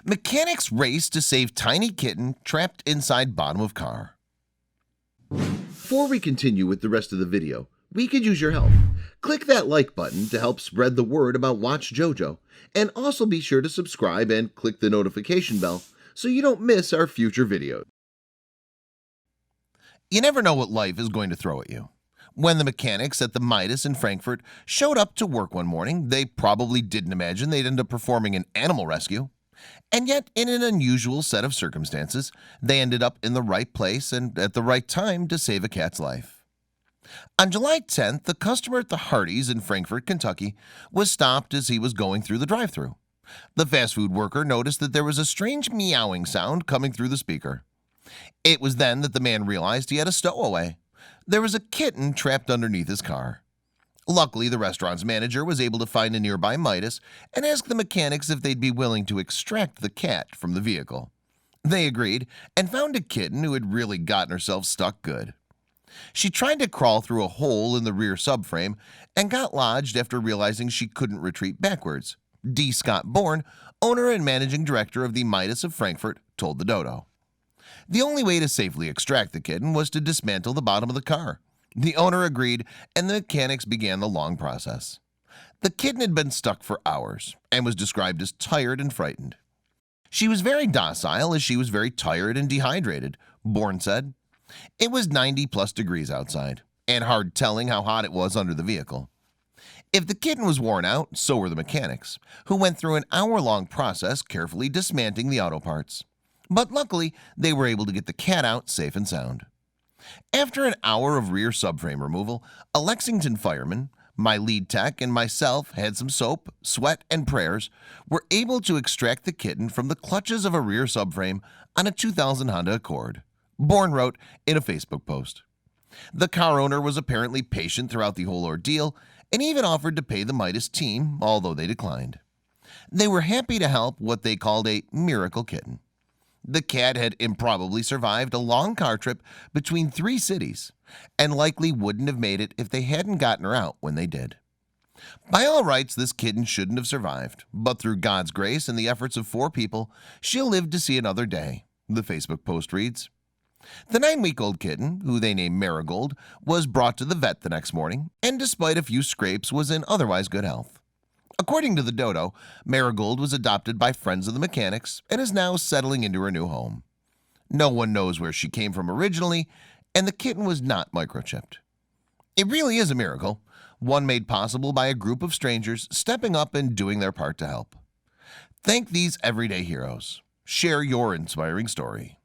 Mechanics race to save tiny kitten trapped inside bottom of car. Before we continue with the rest of the video, we could use your help. Click that like button to help spread the word about watchJojo, and also be sure to subscribe and click the notification bell so you don't miss our future videos. You never know what life is going to throw at you. When the mechanics at the Midas in Frankfurt showed up to work one morning, they probably didn't imagine they'd end up performing an animal rescue. And yet, in an unusual set of circumstances, they ended up in the right place and at the right time to save a cat's life. On July 10th, the customer at the Hardee's in Frankfort, Kentucky, was stopped as he was going through the drive-thru. The fast food worker noticed that there was a strange meowing sound coming through the speaker. It was then that the man realized he had a stowaway. There was a kitten trapped underneath his car. Luckily, the restaurant's manager was able to find a nearby Midas and ask the mechanics if they'd be willing to extract the cat from the vehicle. They agreed and found a kitten who had really gotten herself stuck good. She tried to crawl through a hole in the rear subframe and got lodged after realizing she couldn't retreat backwards. D. Scott Bourne, owner and managing director of the Midas of Frankfurt, told the Dodo. The only way to safely extract the kitten was to dismantle the bottom of the car. The owner agreed, and the mechanics began the long process. The kitten had been stuck for hours and was described as tired and frightened. She was very docile as she was very tired and dehydrated, Bourne said. It was 90+ degrees outside, and hard telling how hot it was under the vehicle. If the kitten was worn out, so were the mechanics, who went through an hour-long process carefully dismantling the auto parts. But luckily, they were able to get the cat out safe and sound. After an hour of rear subframe removal, a Lexington fireman, my lead tech, and myself had some soap, sweat, and prayers, were able to extract the kitten from the clutches of a rear subframe on a 2000 Honda Accord, Bourne wrote in a Facebook post. The car owner was apparently patient throughout the whole ordeal and even offered to pay the Midas team, although they declined. They were happy to help what they called a miracle kitten. The cat had improbably survived a long car trip between 3 cities and likely wouldn't have made it if they hadn't gotten her out when they did. By all rights, this kitten shouldn't have survived, but through God's grace and the efforts of 4 people, she'll live to see another day, the Facebook post reads. The 9-week-old kitten, who they named Marigold, was brought to the vet the next morning and despite a few scrapes was in otherwise good health. According to the Dodo, Marigold was adopted by friends of the mechanics and is now settling into her new home. No one knows where she came from originally, and the kitten was not microchipped. It really is a miracle, one made possible by a group of strangers stepping up and doing their part to help. Thank these everyday heroes. Share your inspiring story.